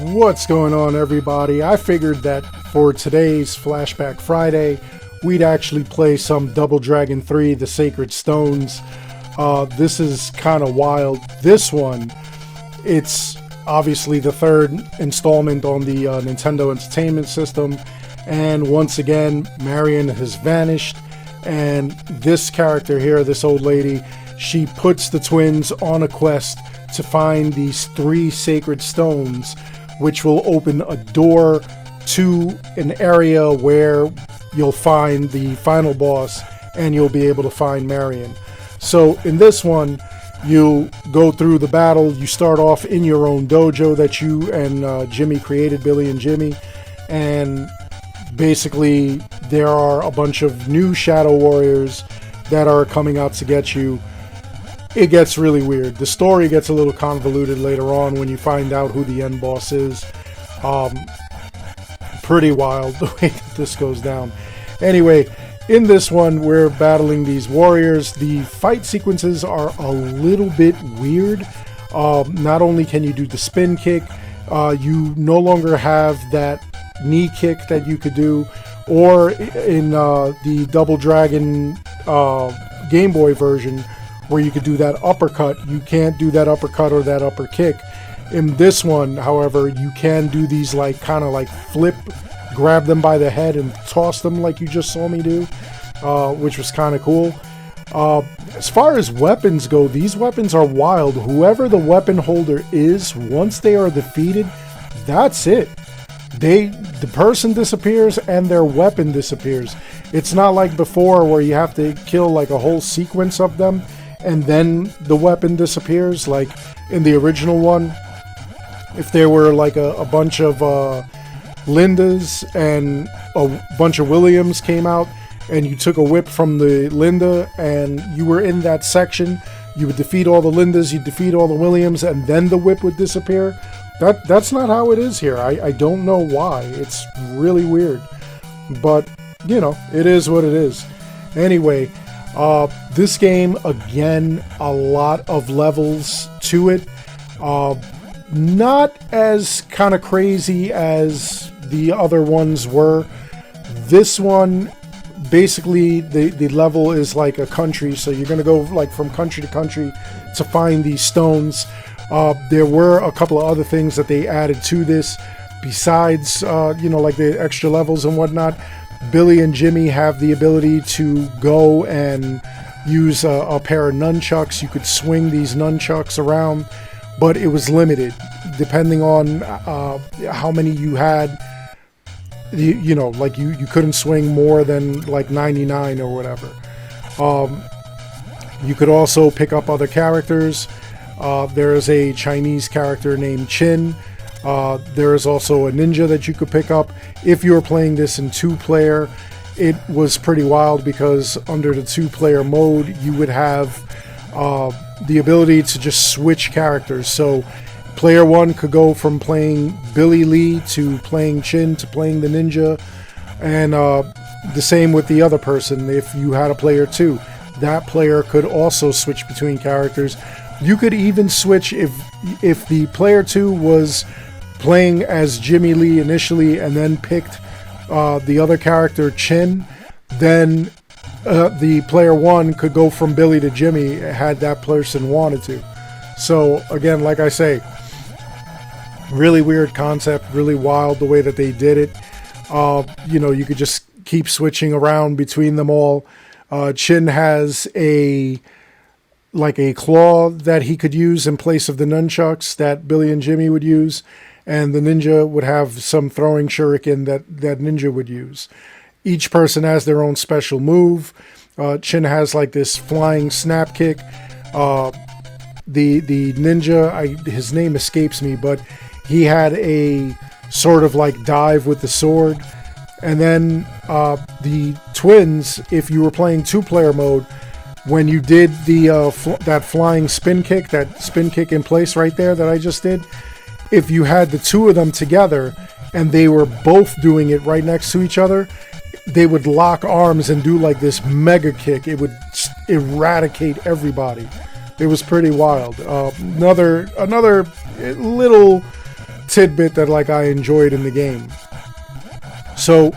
What's going on, everybody? I figured that for today's Flashback Friday, we'd actually play some Double Dragon 3, The Sacred Stones. This is kind of wild. This one, it's obviously the third installment on the Nintendo Entertainment System. And once again, Marion has vanished. And this character here, this old lady, she puts the twins on a quest to find these 3 sacred stones, which will open a door to an area where you'll find the final boss and you'll be able to find Marion. So in this one, you go through the battle. You start off in your own dojo that you and Jimmy created, Billy and Jimmy, and basically there are a bunch of new Shadow Warriors that are coming out to get you. It gets really weird. The story gets a little convoluted later on when you find out who the end boss is. Pretty wild the way that this goes down. Anyway, in this one, we're battling these warriors. The fight sequences are a little bit weird. Not only can you do the spin kick, you no longer have that knee kick that you could do, or in the Double Dragon Game Boy version, where you could do that uppercut. You can't do that uppercut or that upper kick. In this one, however, you can do these kind of flip, grab them by the head and toss them like you just saw me do, which was kind of cool. As far as weapons go, these weapons are wild. Whoever the weapon holder is, once they are defeated, that's it. The person disappears and their weapon disappears. It's not like before where you have to kill a whole sequence of them and then the weapon disappears. Like in the original one, if there were a bunch of Lindas and a bunch of Williams came out and you took a whip from the Linda and you were in that section, you would defeat all the Lindas, you'd defeat all the Williams, and then the whip would disappear. That's not how it is here. I don't know why. It's really weird. But, it is what it is. Anyway, this game, again, a lot of levels to it. Not as kind of crazy as the other ones were. This one, basically, the level is like a country. So you're going to go from country to country to find these stones. There were a couple of other things that they added to this besides, the extra levels and whatnot. Billy and Jimmy have the ability to go and use a pair of nunchucks. You could swing these nunchucks around, but it was limited depending on how many you had. You couldn't swing more than 99 or whatever. You could also pick up other characters. There is a Chinese character named Chin. There is also a ninja that you could pick up. If you were playing this in 2-player, it was pretty wild because under the 2-player mode, you would have the ability to just switch characters. So player 1 could go from playing Billy Lee to playing Chin to playing the ninja, and the same with the other person. If you had a player 2, that player could also switch between characters. You could even switch if the player 2 was playing as Jimmy Lee initially and then picked the other character, Chin, then the player 1 could go from Billy to Jimmy had that person wanted to. So again, like I say, really weird concept, really wild the way that they did it. You could just keep switching around between them all. Chin has a claw that he could use in place of the nunchucks that Billy and Jimmy would use, and the ninja would have some throwing shuriken that ninja would use. Each person has their own special move. Chin has this flying snap kick. The ninja, his name escapes me, but he had a sort of dive with the sword. And then the twins, if you were playing 2-player mode, when you did that flying spin kick, that spin kick in place right there that I just did, if you had the 2 of them together and they were both doing it right next to each other, they would lock arms and do this mega kick. It would eradicate everybody. It was pretty wild. Another little tidbit that like I enjoyed in the game. So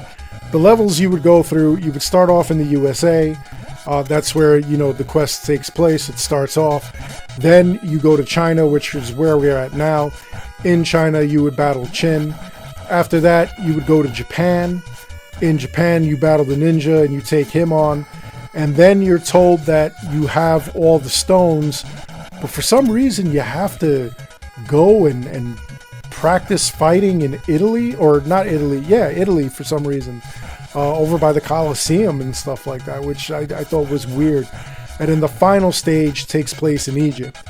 the levels you would go through, you would start off in the USA. That's where, you know, the quest takes place. It starts off. Then you go to China, which is where we're at now. In China, you would battle Qin. After that, you would go to Japan. In Japan, you battle the ninja and you take him on. And then you're told that you have all the stones, but for some reason you have to go and practice fighting in Italy, or not Italy, yeah, Italy for some reason, over by the Colosseum and stuff like that, which I thought was weird. And then the final stage takes place in Egypt.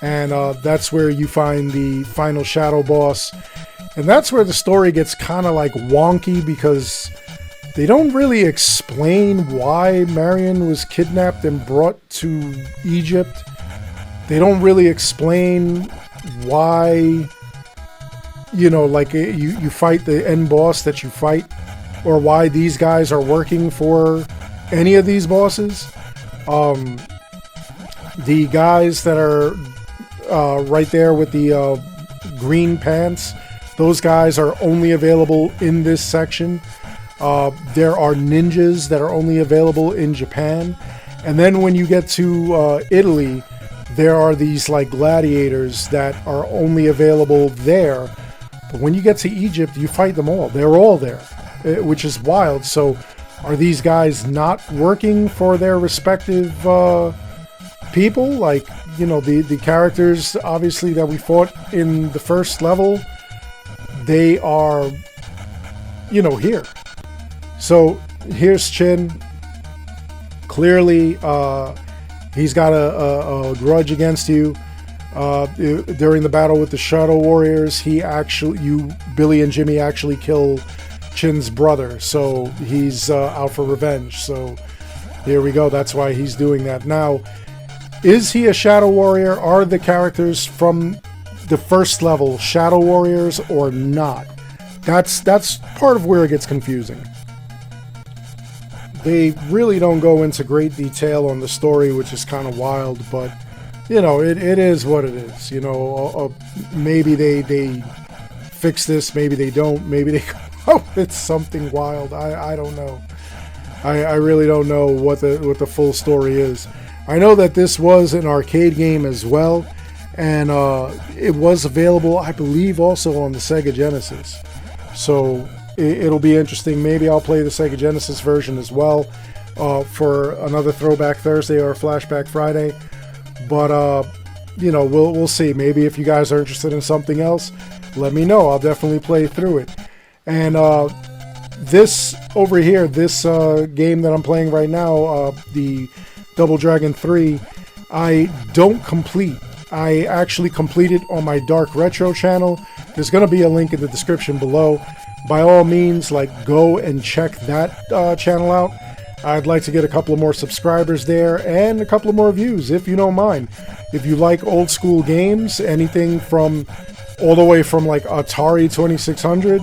And that's where you find the final shadow boss. And that's where the story gets kind of like wonky, because they don't really explain why Marion was kidnapped and brought to Egypt. They don't really explain why, you know, like you fight the end boss that you fight, or why these guys are working for any of these bosses. The guys that are right there with the green pants, those guys are only available in this section. There are ninjas that are only available in Japan. And then when you get to Italy, there are these like gladiators that are only available there. But when you get to Egypt, you fight them all. They're all there, which is wild. So are these guys not working for their respective people? Like, you know, the characters, obviously, that we fought in the first level, they are, you know, here. So here's Qin. Clearly, he's got a grudge against you. During the battle with the Shadow Warriors, Billy and Jimmy actually kill Qin's brother. So he's out for revenge. So here we go. That's why he's doing that. Now, is he a Shadow Warrior? Are the characters from the first level Shadow Warriors or not? That's part of where it gets confusing. They really don't go into great detail on the story, which is kind of wild, but, you know, it is what it is. You know, maybe they fix this, maybe they don't, maybe they come up with something wild. I don't know. I really don't know what the full story is. I know that this was an arcade game as well, and it was available, I believe, also on the Sega Genesis. So it'll be interesting. Maybe I'll play the Sega Genesis version as well for another Throwback Thursday or Flashback Friday. But you know, we'll see. Maybe if you guys are interested in something else, let me know. I'll definitely play through it. And this over here, this game that I'm playing right now, the Double Dragon 3, I don't complete. I actually complete it on my Dark Retro channel. There's going to be a link in the description below. By all means, like, go and check that channel out. I'd like to get a couple of more subscribers there and a couple of more views, if you don't mind. If you like old school games, anything from all the way from like Atari 2600,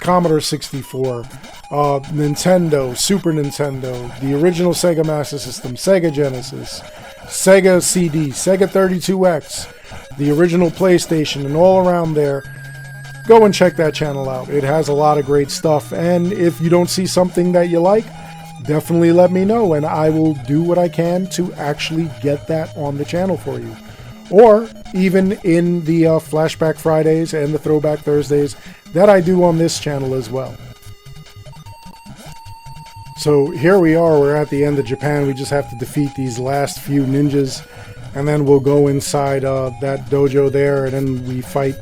Commodore 64, Nintendo, Super Nintendo, the original Sega Master System, Sega Genesis, Sega CD, Sega 32X, the original PlayStation, and all around there, go and check that channel out. It has a lot of great stuff, and if you don't see something that you like, definitely let me know, and I will do what I can to actually get that on the channel for you. Or even in the Flashback Fridays and the Throwback Thursdays that I do on this channel as well. So here we are, we're at the end of Japan. We just have to defeat these last few ninjas, and then we'll go inside that dojo there, and then we fight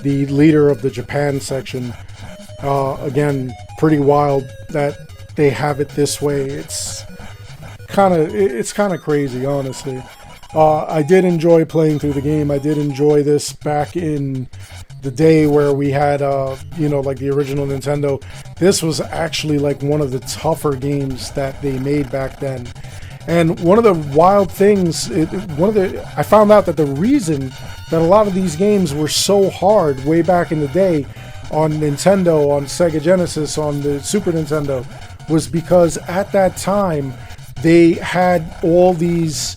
the leader of the Japan section. Again, pretty wild that they have it this way. It's kind of crazy, honestly. I did enjoy playing through the game. I did enjoy this back in the day where we had, you know, like the original Nintendo. This was actually like one of the tougher games that they made back then. And one of the wild things, I found out that the reason that a lot of these games were so hard way back in the day on Nintendo, on Sega Genesis, on the Super Nintendo, was because at that time they had all these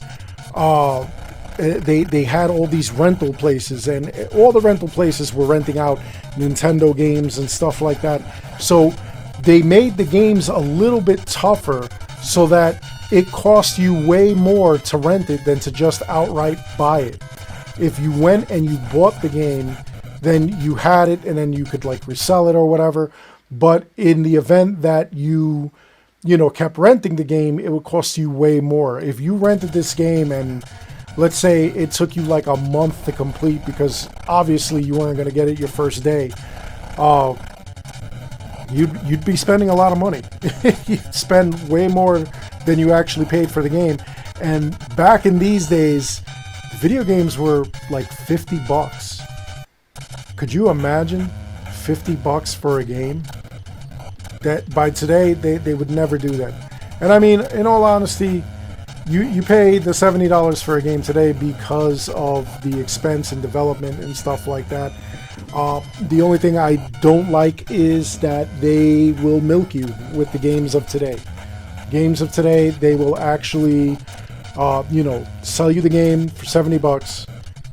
they had all these rental places, and all the rental places were renting out Nintendo games and stuff like that. So they made the games a little bit tougher so that it cost you way more to rent it than to just outright buy it. If you went and you bought the game, then you had it and then you could like resell it or whatever. But in the event that you kept renting the game, it would cost you way more. If you rented this game and let's say it took you like a month to complete, because obviously you weren't going to get it your first day, you'd be spending a lot of money. You'd spend way more than you actually paid for the game. And back in these days, video games were like $50. Could you imagine $50 for a game? That by today they would never do that. And I mean, in all honesty, you pay the $70 for a game today because of the expense and development and stuff like that. The only thing I don't like is that they will milk you with the games of today. Games of today, they will actually sell you the game for $70,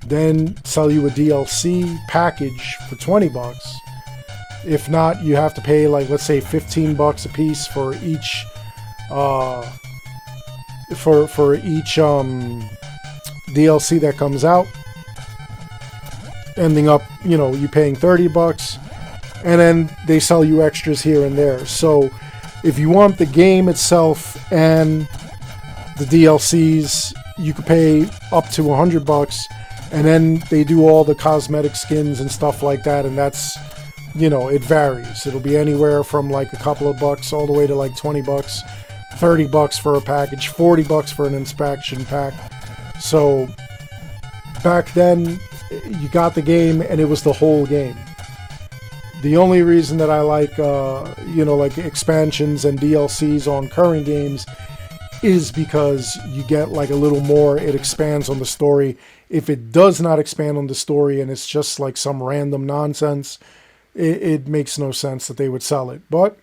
then sell you a DLC package for $20. If not, you have to pay like, let's say $15 a piece for each DLC that comes out, ending up you paying $30, and then they sell you extras here and there. So if you want the game itself and the DLCs, you could pay up to $100, and then they do all the cosmetic skins and stuff like that, and that's it varies. It'll be anywhere from like a couple of bucks all the way to like $20, $30 for a package, $40 for an inspection pack. So back then, you got the game and it was the whole game. The only reason that I like, like expansions and DLCs on current games is because you get like a little more. It expands on the story. If it does not expand on the story and it's just like some random nonsense, it makes no sense that they would sell it. But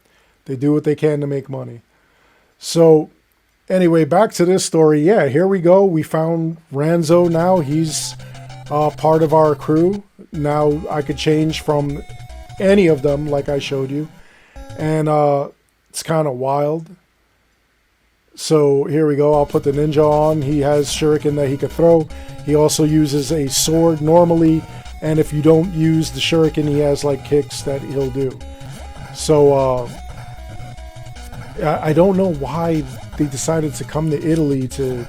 they do what they can to make money. So anyway, back to this story. Yeah, here we go. We found Ranzo now. He's part of our crew. Now I could change from any of them like I showed you. And it's kind of wild. So here we go. I'll put the ninja on. He has shuriken that he could throw. He also uses a sword normally. And if you don't use the shuriken, he has like kicks that he'll do. So I don't know why they decided to come to Italy to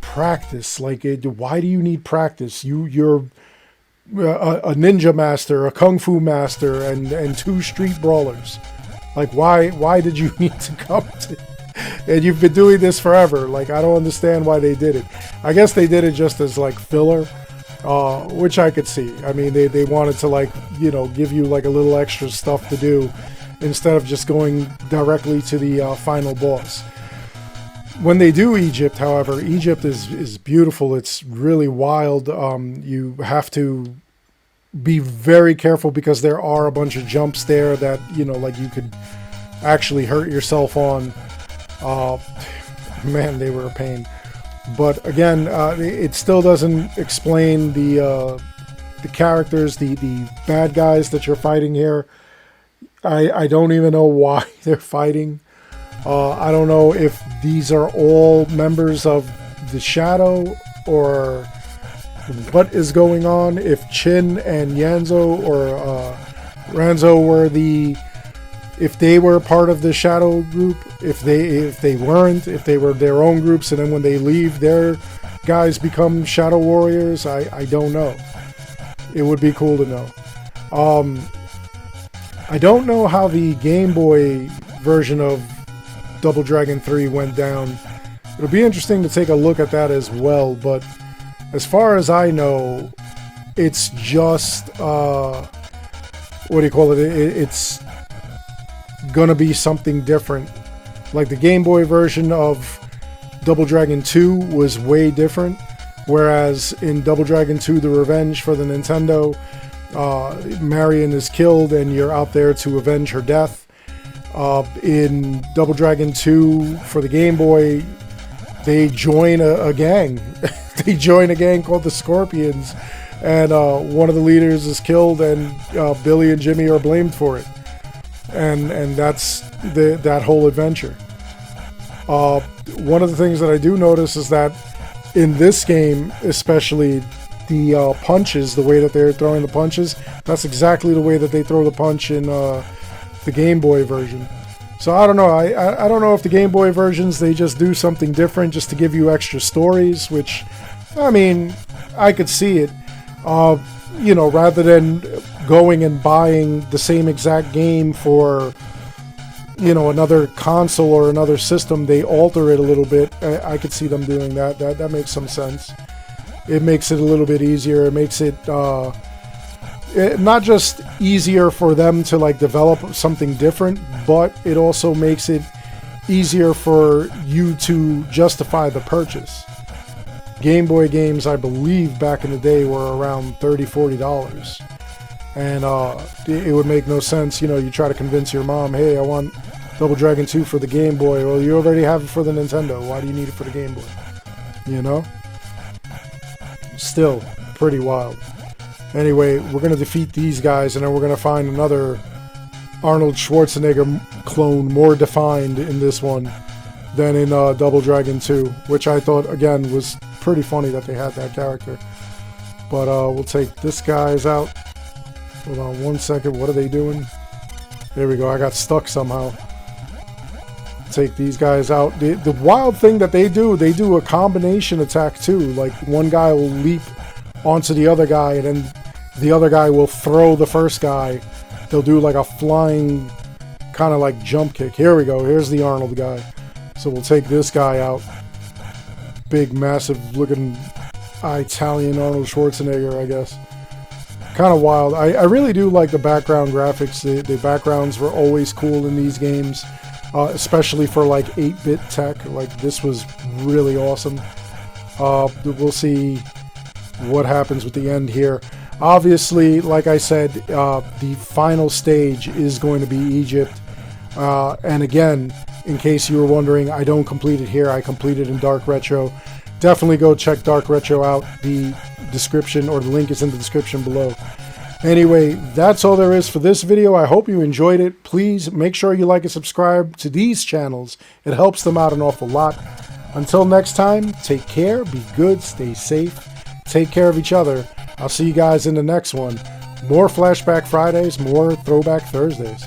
practice. Like, why do you need practice? You're a ninja master, a kung fu master, and 2 street brawlers. Like, why did you need to come to? And you've been doing this forever. Like, I don't understand why they did it. I guess they did it just as like filler. Which I could see. I mean, they wanted to like, give you like a little extra stuff to do instead of just going directly to the final boss. When they do Egypt, however, Egypt is beautiful. It's really wild. You have to be very careful because there are a bunch of jumps there that, like you could actually hurt yourself on. Man, they were a pain. But again, it still doesn't explain the characters, the bad guys that you're fighting here. I don't even know why they're fighting. I don't know if these are all members of the Shadow or what is going on. If Chin and Yanzo or Ranzo were if they were part of the Shadow group, if they weren't, if they were their own groups, and then when they leave, their guys become Shadow Warriors, I don't know. It would be cool to know. I don't know how the Game Boy version of Double Dragon 3 went down. It'll be interesting to take a look at that as well, but as far as I know, it's just, what do you call it? It's gonna be something different. Like the Game Boy version of Double Dragon 2 was way different, whereas in Double Dragon 2 The Revenge for the Nintendo, Marion is killed and you're out there to avenge her death. In Double Dragon 2 for the Game Boy, they join a gang. they join a gang called the Scorpions, and one of the leaders is killed, and Billy and Jimmy are blamed for it, and that's that whole adventure. One of the things that I do notice is that in this game, especially, the punches, the way that they're throwing the punches, that's exactly the way that they throw the punch in the Game Boy version. So I don't know. I don't know if the Game Boy versions, they just do something different just to give you extra stories, which, I mean, I could see it. You know, rather than going and buying the same exact game for, you know, another console or another system, they alter it a little bit. I could see them doing that. That makes some sense. It makes it a little bit easier. It makes it not just easier for them to like develop something different, but it also makes it easier for you to justify the purchase. Game Boy games, I believe back in the day, were around $30-$40, and it would make no sense. You know, you try to convince your mom, hey, I want Double Dragon 2 for the Game Boy. Well, you already have it for the Nintendo. Why do you need it for the Game Boy? You know? Still pretty wild. Anyway, we're going to defeat these guys, and then we're going to find another Arnold Schwarzenegger clone, more defined in this one than in Double Dragon 2, which I thought, again, was pretty funny that they had that character. But we'll take this guy's out. Hold on one second. What are they doing? There we go. I got stuck somehow. Take these guys out. The wild thing that they do a combination attack too. Like one guy will leap onto the other guy, and then the other guy will throw the first guy. They'll do like a flying kind of like jump kick. Here we go. Here's the Arnold guy. So we'll take this guy out. Big, massive looking Italian Arnold Schwarzenegger, I guess. Kind of wild. I really do like the background graphics. The backgrounds were always cool in these games. Especially for like 8-bit tech. Like this was really awesome. We'll see what happens with the end here. Obviously, like I said, the final stage is going to be Egypt. And again, in case you were wondering, I don't complete it here. I complete it in Dark Retro. Definitely go check Dark Retro out. The description, or the link, is in the description below. Anyway, that's all there is for this video. I hope you enjoyed it. Please make sure you like and subscribe to these channels. It helps them out an awful lot. Until next time, take care, be good, stay safe, take care of each other. I'll see you guys in the next one. More Flashback Fridays, more Throwback Thursdays.